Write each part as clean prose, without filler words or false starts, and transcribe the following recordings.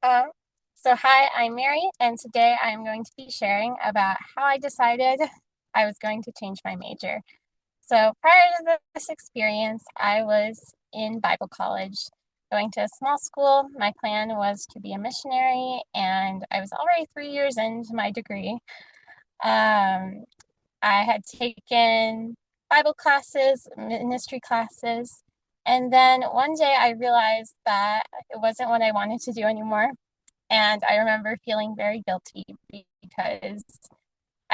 Um, hi, I'm Mary, and today I'm going to be sharing about how I decided I was going to change my major. So, prior to this experience, I was in Bible college, going to a small school. My plan was to be a missionary, and I was already 3 years into my degree. Um, I had taken Bible classes, ministry classes, and then one day I realized that it wasn't what I wanted to do anymore. And I remember feeling very guilty because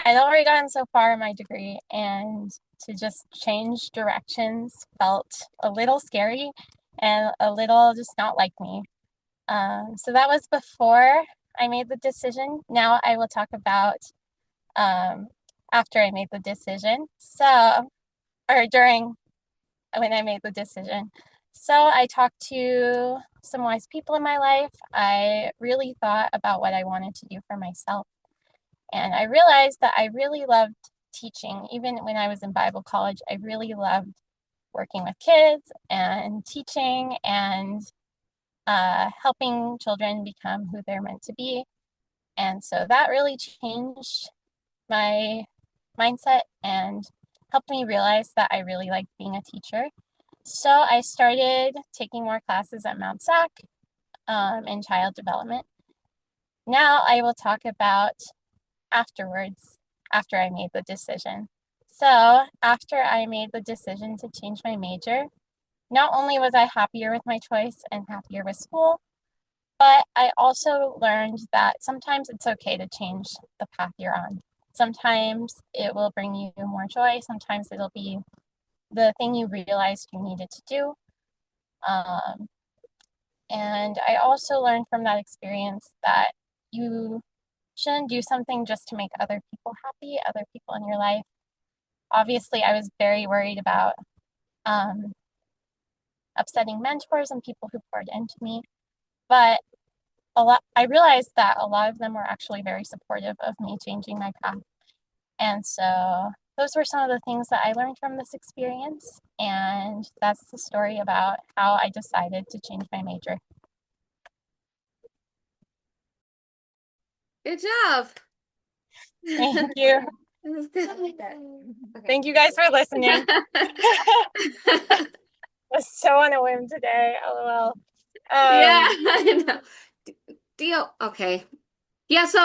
I'd already gotten so far in my degree, and to just change directions felt a little scary and a little just not like me. So that was before I made the decision. Now I will talk about um, after I made the decision. Or during when I made the decision. So I talked to some wise people in my life. I really thought about what I wanted to do for myself. And I realized that I really loved teaching. Even when I was in Bible college, I really loved working with kids and teaching and helping children become who they're meant to be. And so that really changed my mindset and helped me realize that I really liked being a teacher. So I started taking more classes at Mount SAC in child development. Now I will talk about afterwards, after I made the decision. So after I made the decision to change my major, not only was I happier with my choice and happier with school, but I also learned that sometimes it's okay to change the path you're on. Sometimes it will bring you more joy. Sometimes it'll be the thing you realized you needed to do. Um, And I also learned from that experience that you shouldn't do something just to make other people happy, other people in your life. Obviously, I was very worried about um, upsetting mentors and people who poured into me, but I realized that a lot of them were actually very supportive of me changing my path. And so those were some of the things that I learned from this experience. And that's the story about how I decided to change my major. Good job. Thank you. This is good. Okay. Thank you guys for listening. Was so on a whim today. LOL. Yeah, Um, I know. Deal. Okay. Yeah, so